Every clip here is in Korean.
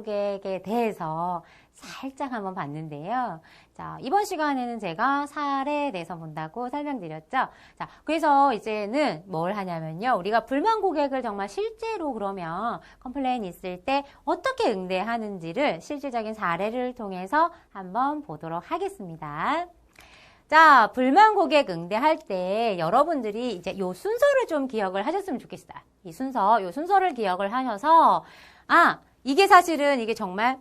고객에 대해서 살짝 한번 봤는데요. 자, 이번 시간에는 제가 사례에 대해서 본다고 설명드렸죠. 자, 그래서 이제는 뭘 하냐면요. 우리가 불만 고객을 정말 실제로 그러면 컴플레인 있을 때 어떻게 응대하는지를 실질적인 사례를 통해서 한번 보도록 하겠습니다. 자, 불만 고객 응대할 때 여러분들이 이제 요 순서를 좀 기억을 하셨으면 좋겠어요. 요 순서를 기억을 하셔서, 이게 사실은 이게 정말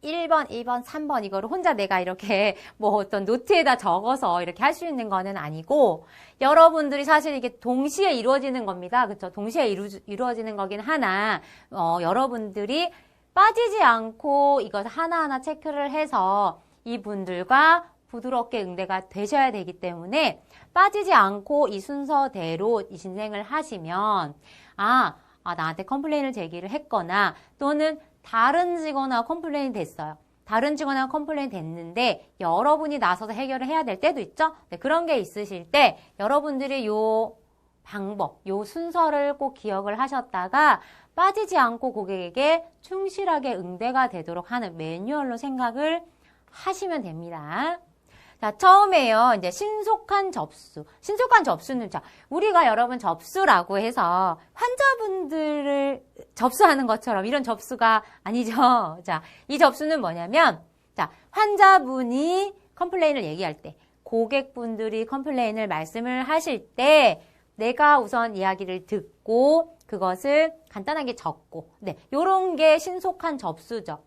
1번, 2번, 3번 이거를 혼자 내가 이렇게 뭐 어떤 노트에다 적어서 이렇게 할 수 있는 거는 아니고 여러분들이 사실 이게 동시에 이루어지는 겁니다. 그렇죠? 동시에 이루어지는 거긴 하나 여러분들이 빠지지 않고 이것을 하나하나 체크를 해서 이분들과 부드럽게 응대가 되셔야 되기 때문에 빠지지 않고 이 순서대로 이 진행을 하시면 나한테 컴플레인을 제기를 했거나 또는 다른 직원하고 컴플레인이 됐어요. 다른 직원하고 컴플레인이 됐는데 여러분이 나서서 해결을 해야 될 때도 있죠. 네, 그런 게 있으실 때 여러분들이 요 방법, 요 순서를 꼭 기억을 하셨다가 빠지지 않고 고객에게 충실하게 응대가 되도록 하는 매뉴얼로 생각을 하시면 됩니다. 자, 처음에요. 이제 신속한 접수. 신속한 접수는 우리가 여러분 접수라고 해서 환자분들을 접수하는 것처럼 이런 접수가 아니죠. 자, 이 접수는 뭐냐면 환자분이 컴플레인을 얘기할 때, 고객분들이 컴플레인을 말씀을 하실 때 내가 우선 이야기를 듣고 그것을 간단하게 적고, 요런 게 신속한 접수죠.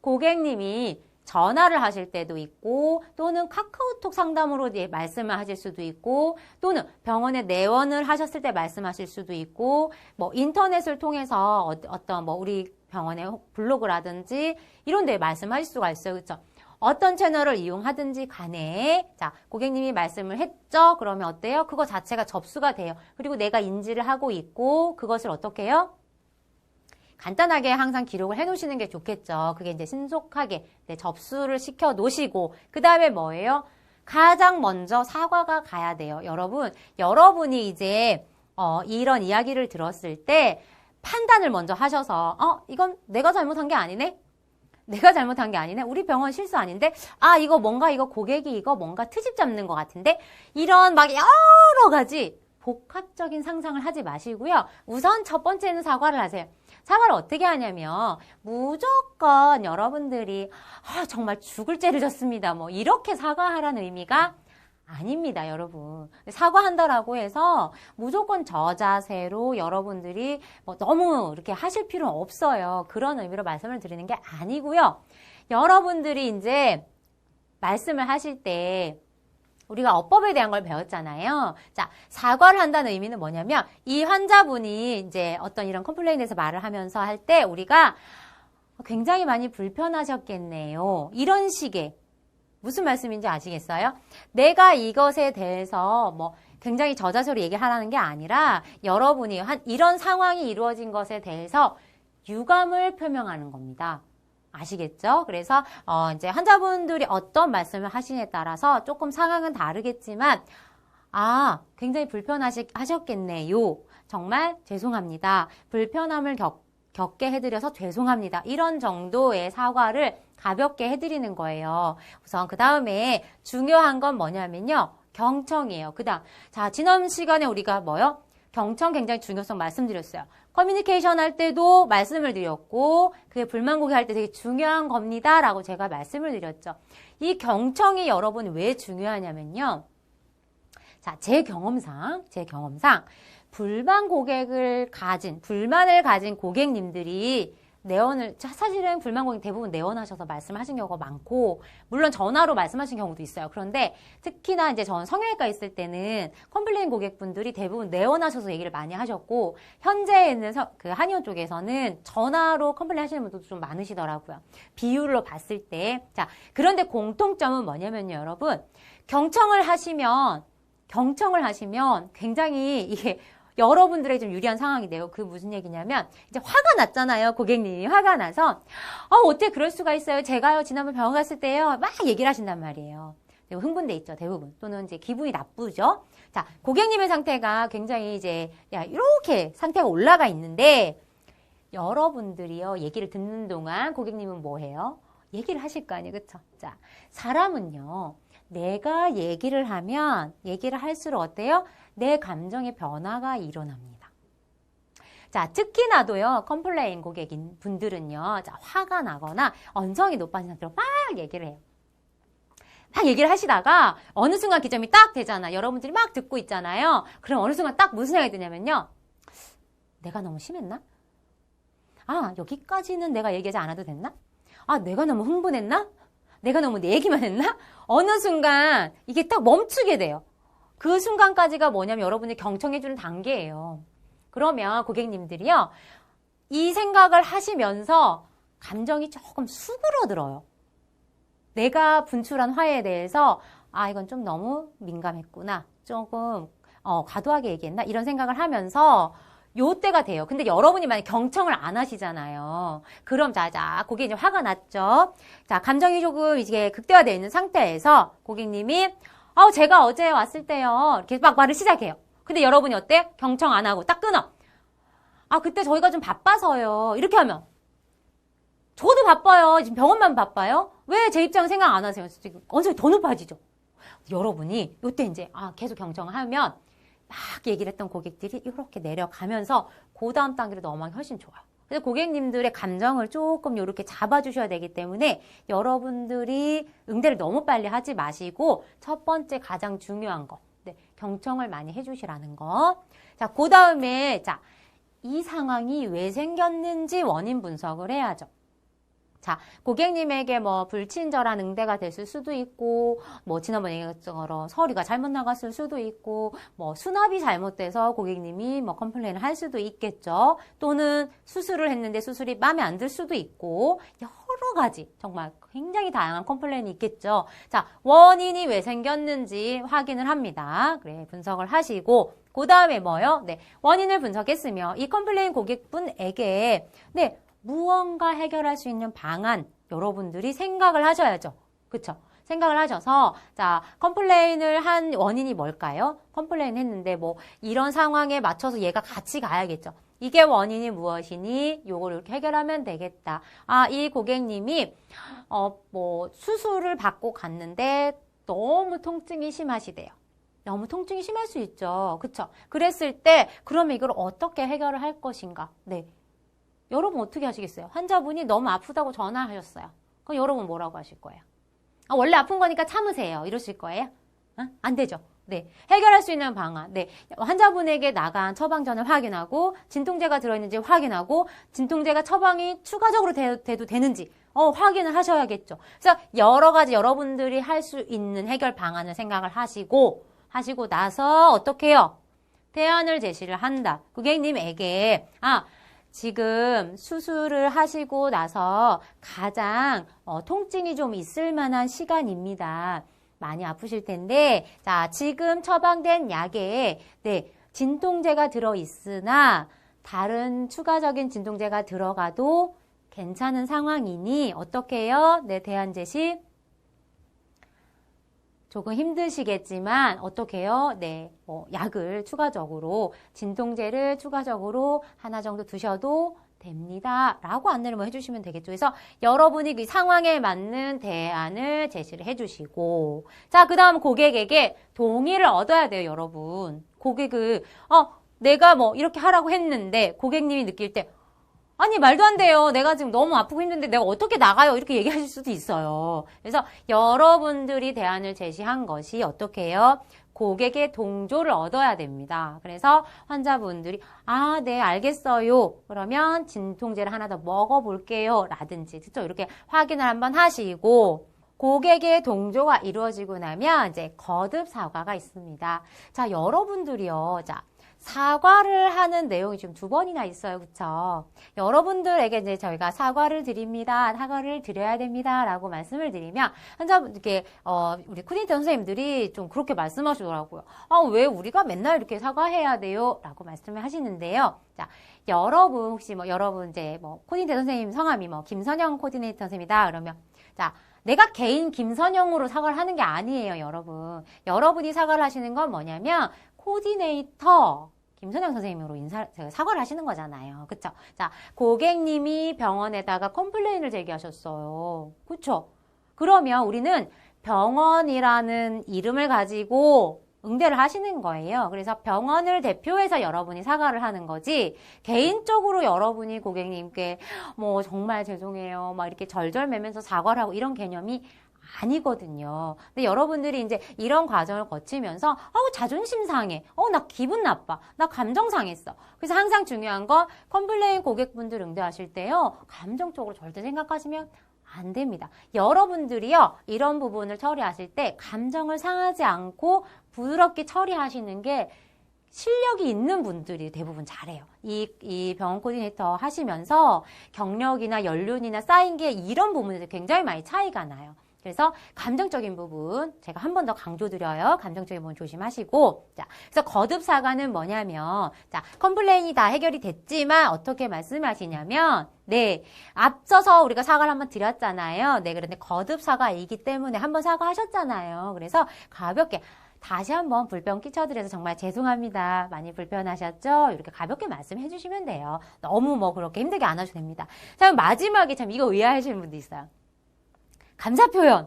고객님이 전화를 하실 때도 있고 또는 카카오톡 상담으로 말씀을 하실 수도 있고 또는 병원에 내원을 하셨을 때 말씀하실 수도 있고 뭐 인터넷을 통해서 어떤 뭐 우리 병원의 블로그라든지 이런 데 말씀하실 수가 있어요. 그렇죠? 어떤 채널을 이용하든지 간에 고객님이 말씀을 했죠? 그러면 어때요? 그거 자체가 접수가 돼요. 그리고 내가 인지를 하고 있고 그것을 어떻게 해요? 간단하게 항상 기록을 해 놓으시는 게 좋겠죠. 그게 이제 신속하게 접수를 시켜 놓으시고 그 다음에 뭐예요? 가장 먼저 사과가 가야 돼요. 여러분이 이제 이런 이야기를 들었을 때 판단을 먼저 하셔서 이건 내가 잘못한 게 아니네? 우리 병원 실수 아닌데? 이거 고객이 이거 뭔가 트집 잡는 것 같은데? 이런 막 여러 가지 복합적인 상상을 하지 마시고요. 우선 첫 번째는 사과를 하세요. 사과를 어떻게 하냐면 무조건 여러분들이 정말 죽을 죄를 졌습니다. 뭐 이렇게 사과하라는 의미가 아닙니다, 여러분. 사과한다라고 해서 무조건 저 자세로 여러분들이 뭐 너무 이렇게 하실 필요는 없어요. 그런 의미로 말씀을 드리는 게 아니고요. 여러분들이 이제 말씀을 하실 때 우리가 어법에 대한 걸 배웠잖아요. 자, 사과를 한다는 의미는 뭐냐면 이 환자분이 이제 어떤 이런 컴플레인에 대해서 말을 하면서 할 때 우리가 굉장히 많이 불편하셨겠네요. 이런 식의 무슨 말씀인지 아시겠어요? 내가 이것에 대해서 뭐 굉장히 저자세로 얘기하라는 게 아니라 여러분이 이런 상황이 이루어진 것에 대해서 유감을 표명하는 겁니다. 아시겠죠? 그래서 이제 환자분들이 어떤 말씀을 하시냐에 따라서 조금 상황은 다르겠지만 굉장히 불편하셨겠네요. 정말 죄송합니다. 불편함을 겪게 해드려서 죄송합니다. 이런 정도의 사과를 가볍게 해드리는 거예요. 우선 그 다음에 중요한 건 뭐냐면요. 경청이에요. 지난 시간에 우리가 경청 굉장히 중요성 말씀드렸어요. 커뮤니케이션 할 때도 말씀을 드렸고 그게 불만 고객 할 때 되게 중요한 겁니다 라고 제가 말씀을 드렸죠. 이 경청이 여러분 왜 중요하냐면요. 제 경험상 불만을 가진 고객님들이 사실은 불만 고객 대부분 내원하셔서 말씀하신 경우가 많고, 물론 전화로 말씀하신 경우도 있어요. 그런데 특히나 이제 전 성형외과 있을 때는 컴플레인 고객분들이 대부분 내원하셔서 얘기를 많이 하셨고, 현재 있는 그 한의원 쪽에서는 전화로 컴플레인 하시는 분들도 좀 많으시더라고요. 비율로 봤을 때. 그런데 공통점은 뭐냐면요, 여러분. 경청을 하시면 굉장히 이게 여러분들에게 좀 유리한 상황이돼요. 그 무슨 얘기냐면 이제 화가 났잖아요. 고객님이 화가 나서 어떻게 그럴 수가 있어요. 제가요 지난번 병원 갔을 때요 막 얘기를 하신단 말이에요. 흥분돼 있죠. 대부분. 또는 이제 기분이 나쁘죠. 고객님의 상태가 굉장히 이제 이렇게 상태가 올라가 있는데 여러분들이요, 얘기를 듣는 동안 고객님은 뭐 해요? 얘기를 하실 거 아니에요, 그쵸? 자, 사람은요, 내가 얘기를 하면, 얘기를 할수록 어때요? 내 감정의 변화가 일어납니다. 자, 특히나도요, 컴플레인 고객인 분들은요, 자, 화가 나거나 언성이 높아진 상태로 막 얘기를 해요. 막 얘기를 하시다가 어느 순간 기점이 딱 되잖아. 여러분들이 막 듣고 있잖아요. 그럼 어느 순간 딱 무슨 생각이 드냐면요. 내가 너무 심했나? 아, 여기까지는 내가 얘기하지 않아도 됐나? 아, 내가 너무 흥분했나? 내가 너무 내 얘기만 했나? 어느 순간 이게 딱 멈추게 돼요. 그 순간까지가 뭐냐면 여러분이 경청해주는 단계예요. 그러면 고객님들이요, 이 생각을 하시면서 감정이 조금 수그러들어요. 내가 분출한 화에 대해서 아, 이건 좀 너무 민감했구나. 조금 과도하게 얘기했나? 이런 생각을 하면서 요때가 돼요. 근데 여러분이 만약 경청을 안 하시잖아요. 그럼 자자, 고객이 이제 화가 났죠. 자, 감정이 조금 이게 극대화되어 있는 상태에서 고객님이 제가 어제 왔을 때요. 이렇게 막 말을 시작해요. 근데 여러분이 어때? 경청 안 하고 딱 끊어. 아, 그때 저희가 좀 바빠서요. 이렇게 하면 저도 바빠요. 지금 병원만 바빠요. 왜 제 입장 생각 안 하세요? 지금 언성이 더 높아지죠. 여러분이 요때 이제 계속 경청을 하면 막 얘기를 했던 고객들이 이렇게 내려가면서 그 다음 단계로 넘어가기 훨씬 좋아요. 그래서 고객님들의 감정을 조금 이렇게 잡아주셔야 되기 때문에 여러분들이 응대를 너무 빨리 하지 마시고 첫 번째 가장 중요한 거, 네, 경청을 많이 해주시라는 거. 자, 그 다음에 자, 이 상황이 왜 생겼는지 원인 분석을 해야죠. 자, 고객님에게 뭐 불친절한 응대가 됐을 수도 있고, 뭐 지난번에 얘기했던 것처럼 서류가 잘못 나갔을 수도 있고, 뭐 수납이 잘못돼서 고객님이 뭐 컴플레인을 할 수도 있겠죠. 또는 수술을 했는데 수술이 마음에 안 들 수도 있고, 여러 가지 정말 굉장히 다양한 컴플레인이 있겠죠. 자, 원인이 왜 생겼는지 확인을 합니다. 그래, 분석을 하시고, 그 다음에 뭐요? 네, 원인을 분석했으며 이 컴플레인 고객분에게 네, 무언가 해결할 수 있는 방안 여러분들이 생각을 하셔야죠. 그쵸? 생각을 하셔서 자, 컴플레인을 한 원인이 뭘까요? 컴플레인 했는데 뭐 이런 상황에 맞춰서 얘가 같이 가야겠죠. 이게 원인이 무엇이니? 요걸 이렇게 해결하면 되겠다. 아, 이 고객님이 뭐 수술을 받고 갔는데 너무 통증이 심하시대요. 너무 통증이 심할 수 있죠. 그쵸? 그랬을 때 그러면 이걸 어떻게 해결을 할 것인가? 네. 여러분 어떻게 하시겠어요? 환자분이 너무 아프다고 전화하셨어요. 그럼 여러분 뭐라고 하실 거예요? 아, 원래 아픈 거니까 참으세요. 이러실 거예요? 안 되죠. 네. 해결할 수 있는 방안. 네. 환자분에게 나간 처방전을 확인하고, 진통제가 들어있는지 확인하고, 진통제가 처방이 추가적으로 돼도 되는지, 확인을 하셔야겠죠. 그래서 여러 가지 여러분들이 할 수 있는 해결 방안을 생각을 하시고 나서 어떻게 해요? 대안을 제시를 한다. 고객님에게, 지금 수술을 하시고 나서 가장 통증이 좀 있을 만한 시간입니다. 많이 아프실 텐데, 자, 지금 처방된 약에, 네, 진통제가 들어있으나, 다른 추가적인 진통제가 들어가도 괜찮은 상황이니, 어떻게 해요? 네, 대안 제시. 조금 힘드시겠지만 어떻게 해요? 네, 약을 추가적으로 진통제를 추가적으로 하나 정도 드셔도 됩니다. 라고 안내를 해주시면 되겠죠. 그래서 여러분이 그 상황에 맞는 대안을 제시를 해주시고 자, 그 다음 고객에게 동의를 얻어야 돼요, 여러분. 고객을 내가 뭐 이렇게 하라고 했는데 고객님이 느낄 때 아니 말도 안 돼요. 내가 지금 너무 아프고 힘든데 내가 어떻게 나가요? 이렇게 얘기하실 수도 있어요. 그래서 여러분들이 대안을 제시한 것이 어떻게 해요? 고객의 동조를 얻어야 됩니다. 그래서 환자분들이 네 알겠어요. 그러면 진통제를 하나 더 먹어볼게요. 라든지 그렇죠? 이렇게 확인을 한번 하시고 고객의 동조가 이루어지고 나면 이제 거듭 사과가 있습니다. 자, 여러분들이요. 자, 사과를 하는 내용이 지금 2번이나 있어요. 그쵸? 여러분들에게 이제 저희가 사과를 드립니다. 사과를 드려야 됩니다. 라고 말씀을 드리면, 환자분께, 우리 코디네이터 선생님들이 좀 그렇게 말씀하시더라고요. 왜 우리가 맨날 이렇게 사과해야 돼요? 라고 말씀을 하시는데요. 자, 여러분, 혹시 여러분 이제 코디네이터 선생님 성함이 김선영 코디네이터 선생님이다. 그러면, 자, 내가 개인 김선영으로 사과를 하는 게 아니에요, 여러분. 여러분이 사과를 하시는 건 뭐냐면, 코디네이터 김선영 선생님으로 사과를 하시는 거잖아요. 그쵸? 자, 고객님이 병원에다가 컴플레인을 제기하셨어요. 그쵸? 그러면 우리는 병원이라는 이름을 가지고 응대를 하시는 거예요. 그래서 병원을 대표해서 여러분이 사과를 하는 거지, 개인적으로 여러분이 고객님께 뭐 정말 죄송해요 막 이렇게 절절매면서 사과를 하고 이런 개념이 아니거든요. 근데 여러분들이 이제 이런 과정을 거치면서 자존심 상해, 나 기분 나빠, 나 감정 상했어. 그래서 항상 중요한 건 컴플레인 고객분들 응대하실 때요, 감정적으로 절대 생각하시면 안 됩니다. 여러분들이요, 이런 부분을 처리하실 때 감정을 상하지 않고 부드럽게 처리하시는 게 실력이 있는 분들이 대부분 잘해요. 이 병원 코디네이터 하시면서 경력이나 연륜이나 쌓인 게 이런 부분에서 굉장히 많이 차이가 나요. 그래서 감정적인 부분 제가 한 번 더 강조드려요. 감정적인 부분 조심하시고. 자, 그래서 거듭 사과는 뭐냐면, 자, 컴플레인이 다 해결이 됐지만 어떻게 말씀하시냐면, 네, 앞서서 우리가 사과를 한번 드렸잖아요. 네, 그런데 거듭 사과이기 때문에 한번 사과하셨잖아요. 그래서 가볍게 다시 한번 불편 끼쳐드려서 정말 죄송합니다. 많이 불편하셨죠? 이렇게 가볍게 말씀해 주시면 돼요. 너무 뭐 그렇게 힘들게 안 하셔도 됩니다. 자, 마지막에 참 이거 의아하시는 분도 있어요. 감사 표현.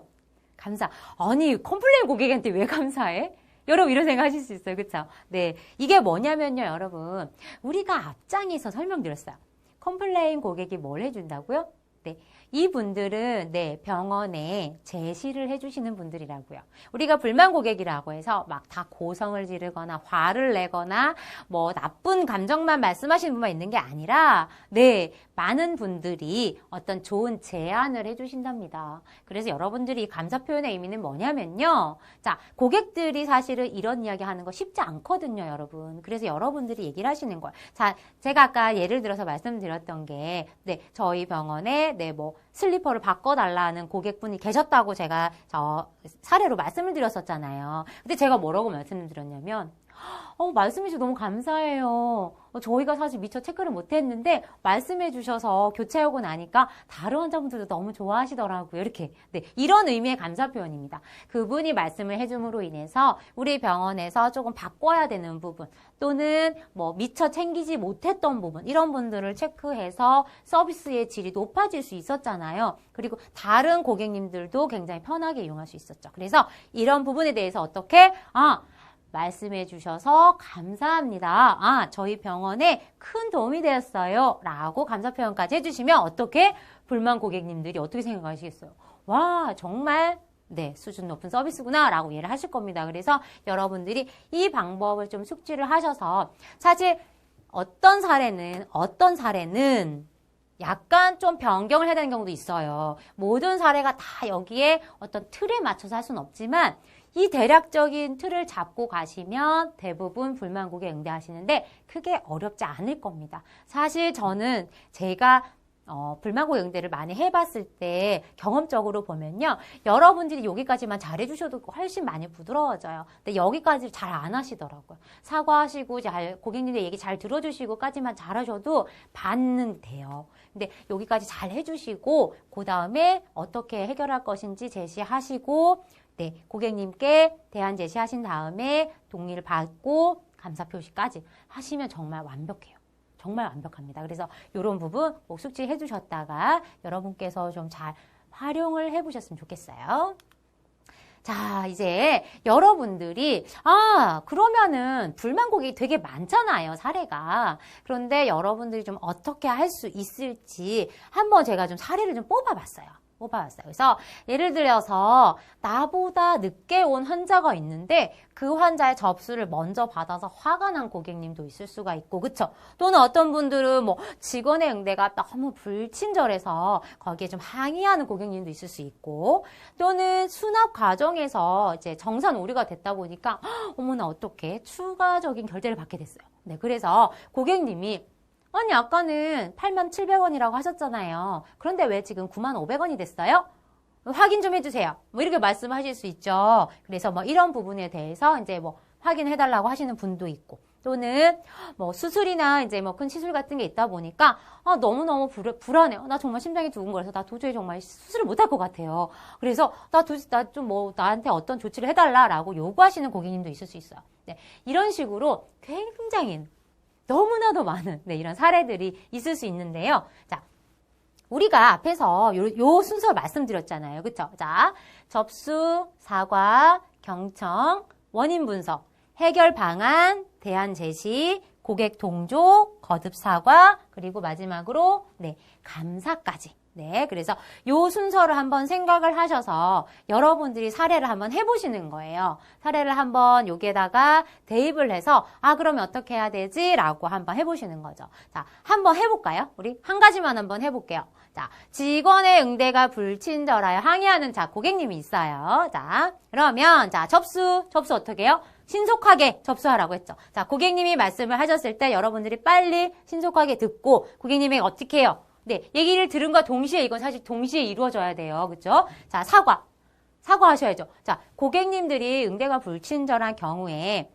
감사. 아니, 컴플레인 고객한테 왜 감사해? 여러분 이런 생각 하실 수 있어요. 그쵸? 네. 이게 뭐냐면요, 여러분. 우리가 앞장에서 설명드렸어요. 컴플레인 고객이 뭘 해준다고요? 네. 이분들은 네, 병원에 제시를 해주시는 분들이라고요. 우리가 불만 고객이라고 해서 막 다 고성을 지르거나 화를 내거나 뭐 나쁜 감정만 말씀하시는 분만 있는 게 아니라 네, 많은 분들이 어떤 좋은 제안을 해주신답니다. 그래서 여러분들이 감사 표현의 의미는 뭐냐면요. 자, 고객들이 사실은 이런 이야기 하는 거 쉽지 않거든요, 여러분. 그래서 여러분들이 얘기를 하시는 거예요. 자, 제가 아까 예를 들어서 말씀드렸던 게 네, 저희 병원에 네, 뭐 슬리퍼를 바꿔달라는 고객분이 계셨다고 제가 사례로 말씀을 드렸었잖아요. 근데 제가 뭐라고 말씀을 드렸냐면, 말씀해 주셔서 너무 감사해요. 저희가 사실 미처 체크를 못했는데 말씀해 주셔서 교체하고 나니까 다른 환자분들도 너무 좋아하시더라고요. 이렇게 네, 이런 의미의 감사 표현입니다. 그분이 말씀을 해줌으로 인해서 우리 병원에서 조금 바꿔야 되는 부분 또는 뭐 미처 챙기지 못했던 부분 이런 분들을 체크해서 서비스의 질이 높아질 수 있었잖아요. 그리고 다른 고객님들도 굉장히 편하게 이용할 수 있었죠. 그래서 이런 부분에 대해서 어떻게 말씀해 주셔서 감사합니다. 저희 병원에 큰 도움이 되었어요. 라고 감사 표현까지 해주시면 어떻게 불만 고객님들이 어떻게 생각하시겠어요? 와, 정말 네, 수준 높은 서비스구나 라고 이해를 하실 겁니다. 그래서 여러분들이 이 방법을 좀 숙지를 하셔서 사실 어떤 사례는 약간 좀 변경을 해야 되는 경우도 있어요. 모든 사례가 다 여기에 어떤 틀에 맞춰서 할 수는 없지만 이 대략적인 틀을 잡고 가시면 대부분 불만 고객 응대하시는데 크게 어렵지 않을 겁니다. 사실 저는 제가 불만 고객 응대를 많이 해봤을 때 경험적으로 보면요. 여러분들이 여기까지만 잘해주셔도 훨씬 많이 부드러워져요. 근데 여기까지 잘 안 하시더라고요. 사과하시고 고객님들 얘기 잘 들어주시고까지만 잘하셔도 반은 돼요. 근데 여기까지 잘 해주시고 그 다음에 어떻게 해결할 것인지 제시하시고 네, 고객님께 대안 제시하신 다음에 동의를 받고 감사 표시까지 하시면 정말 완벽해요. 정말 완벽합니다. 그래서 이런 부분 꼭 숙지해 주셨다가 여러분께서 좀 잘 활용을 해보셨으면 좋겠어요. 자, 이제 여러분들이 그러면은 불만 고객이 되게 많잖아요, 사례가. 그런데 여러분들이 좀 어떻게 할 수 있을지 한번 제가 좀 사례를 좀 뽑아봤어요. 그래서 예를 들어서 나보다 늦게 온 환자가 있는데 그 환자의 접수를 먼저 받아서 화가 난 고객님도 있을 수가 있고, 그쵸? 또는 어떤 분들은 뭐 직원의 응대가 너무 불친절해서 거기에 좀 항의하는 고객님도 있을 수 있고, 또는 수납 과정에서 이제 정산 오류가 됐다 보니까 어머나 어떡해, 추가적인 결제를 받게 됐어요. 네, 그래서 고객님이 아니 아까는 87,000원이라고 하셨잖아요. 그런데 왜 지금 95,000원이 됐어요? 확인 좀 해주세요. 뭐 이렇게 말씀하실 수 있죠. 그래서 뭐 이런 부분에 대해서 이제 뭐 확인해달라고 하시는 분도 있고, 또는 뭐 수술이나 이제 뭐 큰 시술 같은 게 있다 보니까 너무너무 불안해요. 나 정말 심장이 두근거려서 나 도저히 정말 수술을 못할 것 같아요. 그래서 나 좀 뭐 나한테 어떤 조치를 해달라라고 요구하시는 고객님도 있을 수 있어요. 네, 이런 식으로 굉장히 너무나도 많은 이런 사례들이 있을 수 있는데요. 자, 우리가 앞에서 요 순서 말씀드렸잖아요. 그쵸? 자, 접수, 사과, 경청, 원인 분석, 해결 방안, 대안 제시, 고객 동조, 거듭 사과, 그리고 마지막으로 감사까지. 그래서 요 순서를 한번 생각을 하셔서 여러분들이 사례를 한번 해보시는 거예요. 사례를 한번 여기에다가 대입을 해서 그러면 어떻게 해야 되지? 라고 한번 해보시는 거죠. 자, 한번 해볼까요? 우리 한 가지만 한번 해볼게요. 자, 직원의 응대가 불친절하여 항의하는 고객님이 있어요. 자, 그러면 접수 어떻게 해요? 신속하게 접수하라고 했죠. 자, 고객님이 말씀을 하셨을 때 여러분들이 빨리 신속하게 듣고 고객님이 어떻게 해요? 얘기를 들은과 동시에 이건 사실 동시에 이루어져야 돼요. 그죠? 자, 사과하셔야죠. 자, 고객님들이 응대가 불친절한 경우에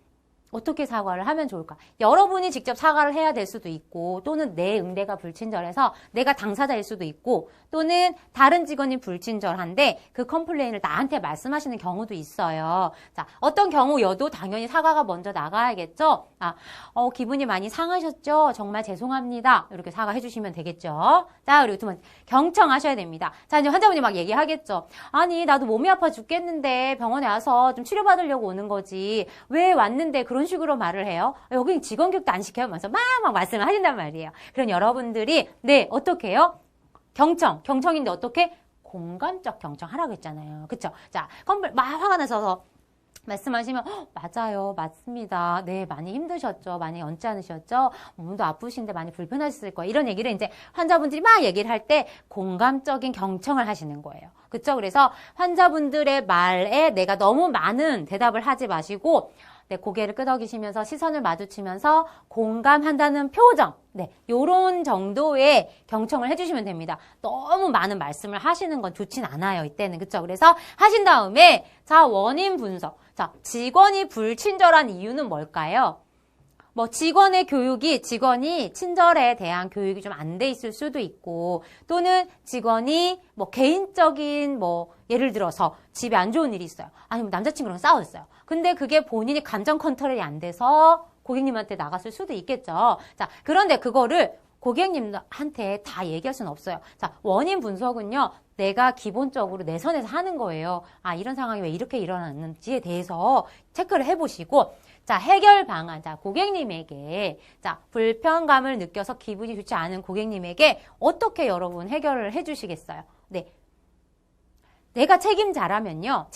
어떻게 사과를 하면 좋을까? 여러분이 직접 사과를 해야 될 수도 있고 또는 내 응대가 불친절해서 내가 당사자일 수도 있고 또는 다른 직원이 불친절한데 그 컴플레인을 나한테 말씀하시는 경우도 있어요. 자, 어떤 경우여도 당연히 사과가 먼저 나가야겠죠? 기분이 많이 상하셨죠? 정말 죄송합니다. 이렇게 사과해 주시면 되겠죠? 자, 그리고 두 번째, 경청하셔야 됩니다. 자, 이제 환자분이 막 얘기하겠죠. 아니, 나도 몸이 아파 죽겠는데 병원에 와서 좀 치료받으려고 오는 거지. 왜 왔는데 그런 식으로 말을 해요? 여기 직원 교육도 안 시켜요? 면서 막 말씀을 하신단 말이에요. 그럼 여러분들이 어떻게 해요? 경청인데 어떻게? 공감적 경청하라고 했잖아요. 그쵸? 자, 막 화가 나서 말씀하시면 맞아요. 맞습니다. 네, 많이 힘드셨죠. 많이 언짢으셨죠. 몸도 아프신데 많이 불편하셨을 거예요. 이런 얘기를 이제 환자분들이 막 얘기를 할 때 공감적인 경청을 하시는 거예요. 그쵸? 그래서 환자분들의 말에 내가 너무 많은 대답을 하지 마시고 고개를 끄덕이시면서 시선을 마주치면서 공감한다는 표정, 요런 정도의 경청을 해주시면 됩니다. 너무 많은 말씀을 하시는 건 좋진 않아요, 이때는. 그쵸? 그래서 하신 다음에, 자, 원인 분석. 자, 직원이 불친절한 이유는 뭘까요? 직원의 직원이 친절에 대한 교육이 좀 안 돼 있을 수도 있고, 또는 직원이 개인적인 예를 들어서 집에 안 좋은 일이 있어요. 아니면 남자친구랑 싸웠어요. 근데 그게 본인이 감정 컨트롤이 안 돼서 고객님한테 나갔을 수도 있겠죠. 자, 그런데 그거를 고객님한테 다 얘기할 수는 없어요. 자, 원인 분석은요, 내가 기본적으로 내 선에서 하는 거예요. 이런 상황이 왜 이렇게 일어났는지에 대해서 체크를 해보시고, 자, 해결 방안. 자, 고객님에게, 불편감을 느껴서 기분이 좋지 않은 고객님에게 어떻게 여러분 해결을 해주시겠어요? 제가 책임자라면,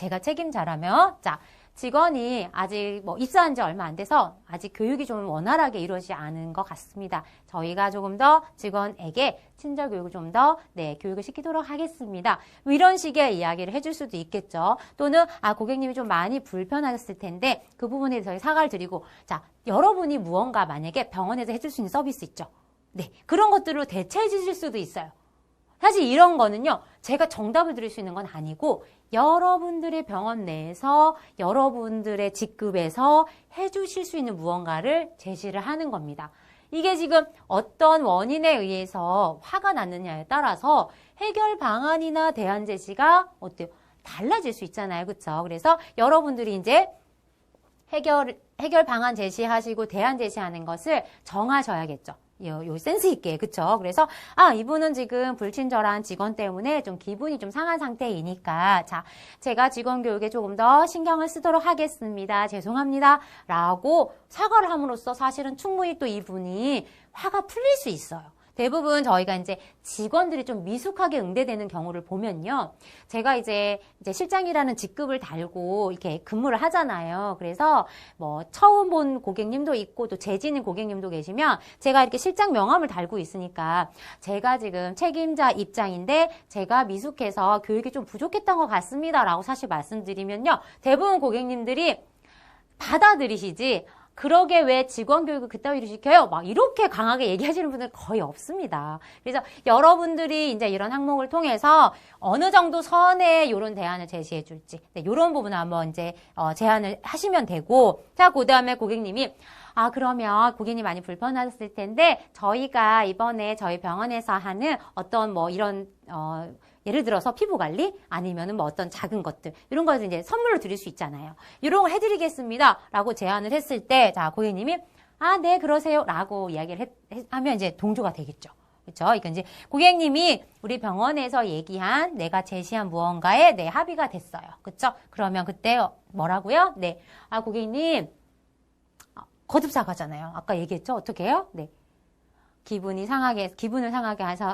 자, 직원이 아직 입사한 지 얼마 안 돼서 아직 교육이 좀 원활하게 이루어지지 않은 것 같습니다. 저희가 조금 더 직원에게 친절 교육을 좀 더 교육을 시키도록 하겠습니다. 이런 식의 이야기를 해줄 수도 있겠죠. 또는 고객님이 좀 많이 불편하셨을 텐데 그 부분에 대해서 사과를 드리고, 자, 여러분이 무언가 만약에 병원에서 해줄 수 있는 서비스 있죠. 그런 것들로 대체해 주실 수도 있어요. 사실 이런 거는요, 제가 정답을 드릴 수 있는 건 아니고 여러분들의 병원 내에서 여러분들의 직급에서 해주실 수 있는 무언가를 제시를 하는 겁니다. 이게 지금 어떤 원인에 의해서 화가 났느냐에 따라서 해결 방안이나 대안 제시가 어때요? 달라질 수 있잖아요. 그렇죠? 그래서 여러분들이 이제 해결 방안 제시하시고 대안 제시하는 것을 정하셔야겠죠. 요 센스 있게, 그쵸? 그래서 이분은 지금 불친절한 직원 때문에 좀 기분이 좀 상한 상태이니까, 자, 제가 직원 교육에 조금 더 신경을 쓰도록 하겠습니다. 죄송합니다. 라고 사과를 함으로써 사실은 충분히 또 이분이 화가 풀릴 수 있어요. 대부분 저희가 이제 직원들이 좀 미숙하게 응대되는 경우를 보면요. 제가 이제 실장이라는 직급을 달고 이렇게 근무를 하잖아요. 그래서 처음 본 고객님도 있고 또 재지는 고객님도 계시면 제가 이렇게 실장 명함을 달고 있으니까 제가 지금 책임자 입장인데 제가 미숙해서 교육이 좀 부족했던 것 같습니다. 라고 사실 말씀드리면요. 대부분 고객님들이 받아들이시지 그러게 왜 직원 교육을 그따위로 시켜요? 막 이렇게 강하게 얘기하시는 분들 거의 없습니다. 그래서 여러분들이 이제 이런 항목을 통해서 어느 정도 선의 이런 대안을 제시해 줄지, 이런 부분을 한번 이제 제안을 하시면 되고, 자, 그 다음에 고객님이 그러면 고객님 많이 불편하셨을 텐데 저희가 이번에 저희 병원에서 하는 어떤 이런 예를 들어서 피부 관리 아니면은 어떤 작은 것들 이런 것을 이제 선물로 드릴 수 있잖아요. 이런 거 해드리겠습니다. 라고 제안을 했을 때, 자, 고객님이 아, 네, 그러세요. 라고 이야기를 하면 이제 동조가 되겠죠. 그렇죠? 이건 이제 고객님이 우리 병원에서 얘기한 내가 제시한 무언가에 네, 합의가 됐어요. 그렇죠? 그러면 그때 뭐라고요? 네. 아, 고객님 거듭 사과잖아요. 아까 얘기했죠? 어떻게 해요? 네. 기분을 상하게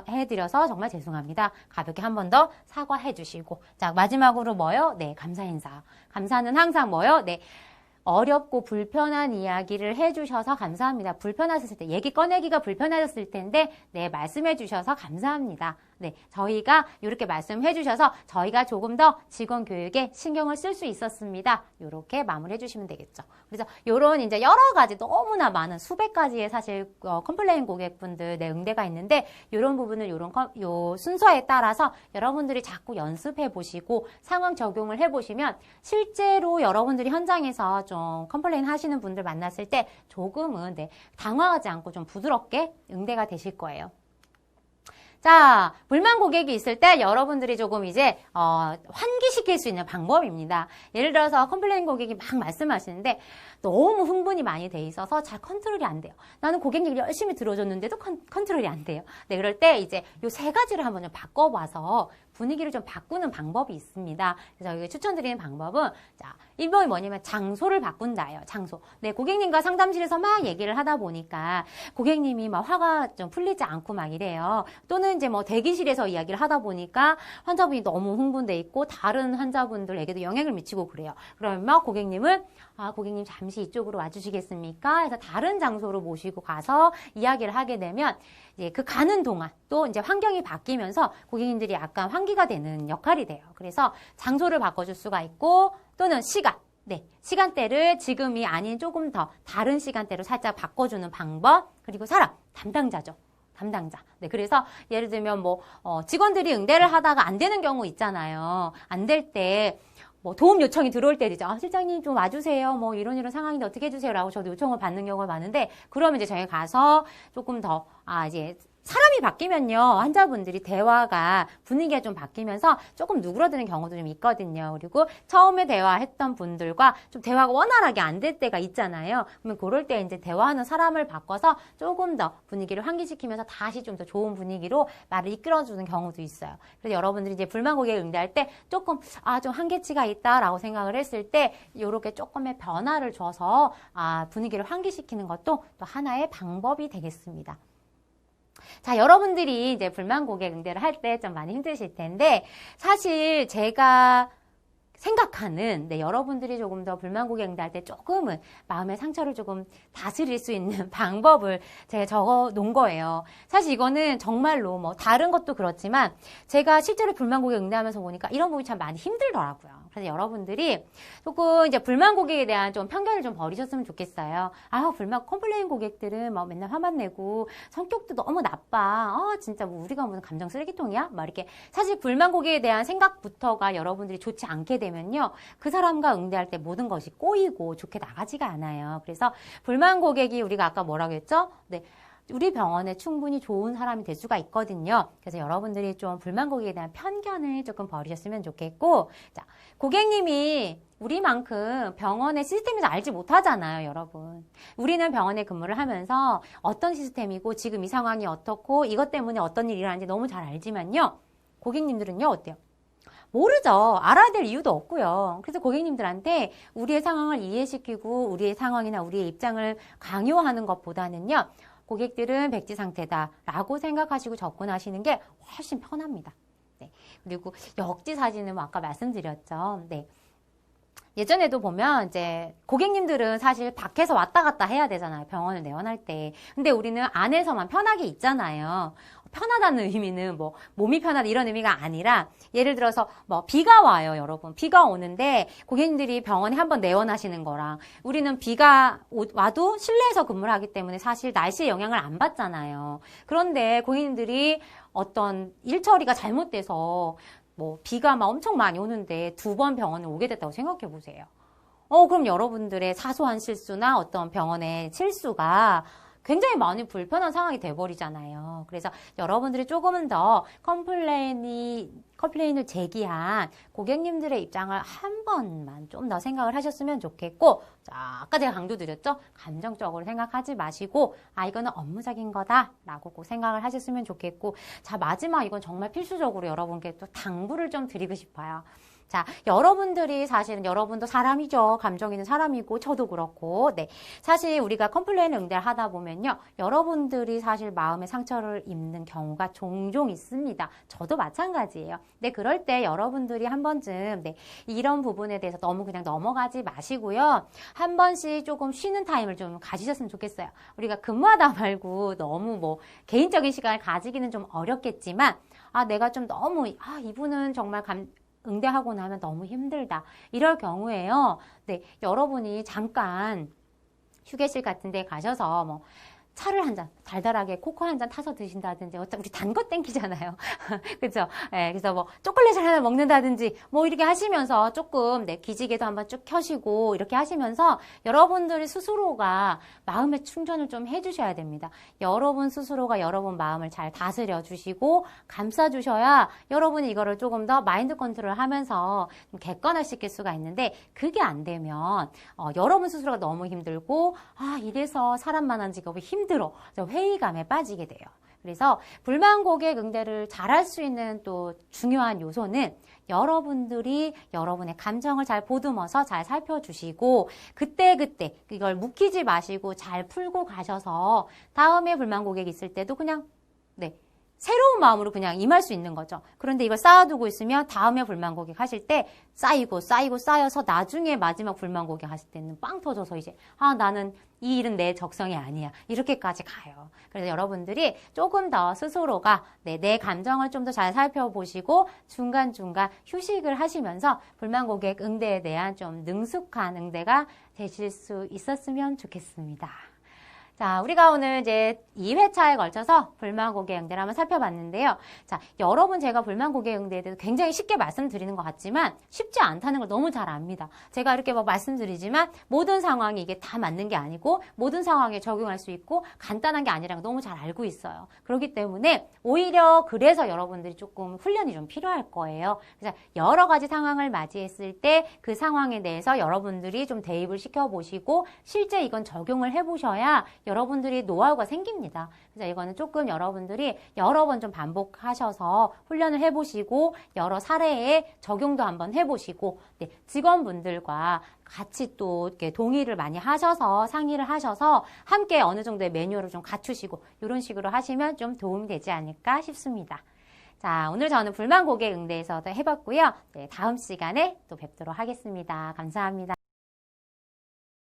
해드려서 정말 죄송합니다. 가볍게 한 번 더 사과해 주시고. 자, 마지막으로 뭐요? 네, 감사 인사. 감사는 항상 뭐요? 네. 어렵고 불편한 이야기를 해주셔서 감사합니다. 불편하셨을 때, 얘기 꺼내기가 불편하셨을 텐데, 네, 말씀해 주셔서 감사합니다. 네, 저희가 이렇게 말씀해 주셔서 저희가 조금 더 직원 교육에 신경을 쓸 수 있었습니다. 이렇게 마무리해 주시면 되겠죠. 그래서 이런 이제 여러 가지 너무나 많은 수백 가지의 사실 컴플레인 고객분들 내 응대가 있는데 이런 부분을 요 순서에 따라서 여러분들이 자꾸 연습해 보시고 상황 적용을 해 보시면 실제로 여러분들이 현장에서 좀 컴플레인 하시는 분들 만났을 때 조금은 네, 당황하지 않고 좀 부드럽게 응대가 되실 거예요. 자, 불만 고객이 있을 때 여러분들이 조금 이제 환기시킬 수 있는 방법입니다. 예를 들어서 컴플레인 고객이 막 말씀하시는데 너무 흥분이 많이 돼 있어서 잘 컨트롤이 안 돼요. 나는 고객 얘기를 열심히 들어줬는데도 컨트롤이 안 돼요. 네, 그럴 때 이제 요 세 가지를 한번 좀 바꿔봐서 분위기를 좀 바꾸는 방법이 있습니다. 그래서 여기 추천드리는 방법은 자, 1번이 뭐냐면 장소를 바꾼다예요. 장소. 네, 고객님과 상담실에서 막 얘기를 하다 보니까 고객님이 막 화가 좀 풀리지 않고 막 이래요. 또는 이제 뭐 대기실에서 이야기를 하다 보니까 환자분이 너무 흥분돼 있고 다른 환자분들에게도 영향을 미치고 그래요. 그러면 막 고객님은 아, 고객님 잠시 이쪽으로 와주시겠습니까? 해서 다른 장소로 모시고 가서 이야기를 하게 되면 이제 그 가는 동안 또 이제 환경이 바뀌면서 고객님들이 약간 환기가 되는 역할이 돼요. 그래서 장소를 바꿔줄 수가 있고 또는 시간. 네, 시간대를 지금이 아닌 조금 더 다른 시간대로 살짝 바꿔주는 방법. 그리고 사람, 담당자죠. 담당자. 네, 그래서 예를 들면 뭐 직원들이 응대를 하다가 안 되는 경우 있잖아요. 안 될 때 뭐 도움 요청이 들어올 때 되죠. 아, 실장님 좀 와주세요. 뭐 이런 상황인데 어떻게 해주세요. 라고 저도 요청을 받는 경우가 많은데 그러면 이제 저희 가서 조금 더 이제 사람이 바뀌면요. 환자분들이 대화가 분위기가 좀 바뀌면서 조금 누그러드는 경우도 좀 있거든요. 그리고 처음에 대화했던 분들과 좀 대화가 원활하게 안 될 때가 있잖아요. 그러면 그럴 때 이제 대화하는 사람을 바꿔서 조금 더 분위기를 환기시키면서 다시 좀 더 좋은 분위기로 말을 이끌어주는 경우도 있어요. 그래서 여러분들이 이제 불만 고객 응대할 때 조금 좀 한계치가 있다라고 생각을 했을 때 이렇게 조금의 변화를 줘서 분위기를 환기시키는 것도 또 하나의 방법이 되겠습니다. 자, 여러분들이 이제 불만 고객 응대를 할 때 좀 많이 힘드실 텐데 사실 제가 생각하는 여러분들이 조금 더 불만 고객 응대할 때 조금은 마음의 상처를 조금 다스릴 수 있는 방법을 제가 적어 놓은 거예요. 사실 이거는 정말로 뭐 다른 것도 그렇지만 제가 실제로 불만 고객 응대하면서 보니까 이런 부분이 참 많이 힘들더라고요. 그래서 여러분들이 조금 이제 불만 고객에 대한 좀 편견을 좀 버리셨으면 좋겠어요. 불만 컴플레인 고객들은 막 맨날 화만 내고 성격도 너무 나빠. 진짜 뭐 우리가 무슨 감정 쓰레기통이야? 막 이렇게 사실 불만 고객에 대한 생각부터가 여러분들이 좋지 않게 되면요. 그 사람과 응대할 때 모든 것이 꼬이고 좋게 나가지가 않아요. 그래서 불만 고객이 우리가 아까 뭐라고 했죠? 네. 우리 병원에 충분히 좋은 사람이 될 수가 있거든요. 그래서 여러분들이 좀 불만 고객에 대한 편견을 조금 버리셨으면 좋겠고, 자, 고객님이 우리만큼 병원의 시스템에서 알지 못하잖아요, 여러분. 우리는 병원에 근무를 하면서 어떤 시스템이고 지금 이 상황이 어떻고 이것 때문에 어떤 일이 일어나는지 너무 잘 알지만요. 고객님들은요, 어때요? 모르죠. 알아야 될 이유도 없고요. 그래서 고객님들한테 우리의 상황을 이해시키고 우리의 상황이나 우리의 입장을 강요하는 것보다는요. 고객들은 백지 상태다라고 생각하시고 접근하시는 게 훨씬 편합니다. 네. 그리고 역지사지는 뭐 아까 말씀드렸죠. 네. 예전에도 보면 이제 고객님들은 사실 밖에서 왔다 갔다 해야 되잖아요. 병원을 내원할 때. 근데 우리는 안에서만 편하게 있잖아요. 편하다는 의미는 뭐 몸이 편하다 이런 의미가 아니라 예를 들어서 뭐 비가 와요, 여러분. 비가 오는데 고객님들이 병원에 한번 내원하시는 거랑 우리는 비가 와도 실내에서 근무를 하기 때문에 사실 날씨의 영향을 안 받잖아요. 그런데 고객님들이 어떤 일 처리가 잘못돼서 뭐 비가 막 엄청 많이 오는데 2번 병원에 오게 됐다고 생각해 보세요. 그럼 여러분들의 사소한 실수나 어떤 병원의 실수가 굉장히 많이 불편한 상황이 돼버리잖아요. 그래서 여러분들이 조금은 더 컴플레인이 컴플레인을 제기한 고객님들의 입장을 한 번만 좀 더 생각을 하셨으면 좋겠고, 자, 아까 제가 강조드렸죠? 감정적으로 생각하지 마시고, 아, 이거는 업무적인 거다라고 꼭 생각을 하셨으면 좋겠고, 자, 마지막 이건 정말 필수적으로 여러분께 또 당부를 좀 드리고 싶어요. 자, 여러분들이 사실은 여러분도 사람이죠. 감정 있는 사람이고 저도 그렇고. 네. 사실 우리가 컴플레인 응대를 하다 보면요. 여러분들이 사실 마음의 상처를 입는 경우가 종종 있습니다. 저도 마찬가지예요. 네, 그럴 때 여러분들이 한 번쯤 네, 이런 부분에 대해서 너무 그냥 넘어가지 마시고요. 한 번씩 조금 쉬는 타임을 좀 가지셨으면 좋겠어요. 우리가 근무하다 말고 너무 뭐 개인적인 시간을 가지기는 좀 어렵겠지만 아, 내가 좀 너무 이분은 정말 응대하고 나면 너무 힘들다. 이럴 경우에요. 네, 여러분이 잠깐 휴게실 같은 데 가셔서 뭐 차를 한 잔, 달달하게 코코 한 잔 타서 드신다든지, 어차피 우리 단 거 땡기잖아요. 그죠? 네, 그래서 뭐 초콜릿을 하나 먹는다든지, 뭐 이렇게 하시면서 조금, 네, 기지개도 한번 쭉 켜시고, 이렇게 하시면서 여러분들이 스스로가 마음의 충전을 좀 해주셔야 됩니다. 여러분 스스로가 여러분 마음을 잘 다스려 주시고, 감싸주셔야 여러분이 이거를 조금 더 마인드 컨트롤 하면서 좀 객관화시킬 수가 있는데, 그게 안 되면, 여러분 스스로가 너무 힘들고, 아, 이래서 사람 만난 직업이 힘들어. 회의감에 빠지게 돼요. 그래서 불만 고객 응대를 잘할 수 있는 또 중요한 요소는 여러분들이 여러분의 감정을 잘 보듬어서 잘 살펴주시고 그때그때 이걸 묵히지 마시고 잘 풀고 가셔서 다음에 불만 고객이 있을 때도 그냥 네. 새로운 마음으로 그냥 임할 수 있는 거죠. 그런데 이걸 쌓아두고 있으면 다음에 불만 고객 하실 때 쌓여서 나중에 마지막 불만 고객 하실 때는 빵 터져서 이제 나는 이 일은 내 적성이 아니야. 이렇게까지 가요. 그래서 여러분들이 조금 더 스스로가 내 감정을 좀 더 잘 살펴보시고 중간중간 휴식을 하시면서 불만 고객 응대에 대한 좀 능숙한 응대가 되실 수 있었으면 좋겠습니다. 자, 우리가 오늘 이제 2회차에 걸쳐서 불만 고객 응대를 한번 살펴봤는데요. 자, 여러분 제가 불만 고객 응대에 대해서 굉장히 쉽게 말씀드리는 것 같지만 쉽지 않다는 걸 너무 잘 압니다. 제가 이렇게 막 말씀드리지만 모든 상황이 이게 다 맞는 게 아니고 모든 상황에 적용할 수 있고 간단한 게 아니라는 걸 너무 잘 알고 있어요. 그렇기 때문에 오히려 그래서 여러분들이 조금 훈련이 좀 필요할 거예요. 그래서 여러 가지 상황을 맞이했을 때 그 상황에 대해서 여러분들이 좀 대입을 시켜보시고 실제 이건 적용을 해보셔야 여러분들이 노하우가 생깁니다. 그래서 이거는 조금 여러분들이 여러 번 좀 반복하셔서 훈련을 해보시고 여러 사례에 적용도 한번 해보시고 네, 직원분들과 같이 또 이렇게 동의를 많이 하셔서 상의를 하셔서 함께 어느 정도의 매뉴얼을 좀 갖추시고 이런 식으로 하시면 좀 도움이 되지 않을까 싶습니다. 자, 오늘 저는 불만 고객 응대에서도 해봤고요. 네, 다음 시간에 또 뵙도록 하겠습니다. 감사합니다.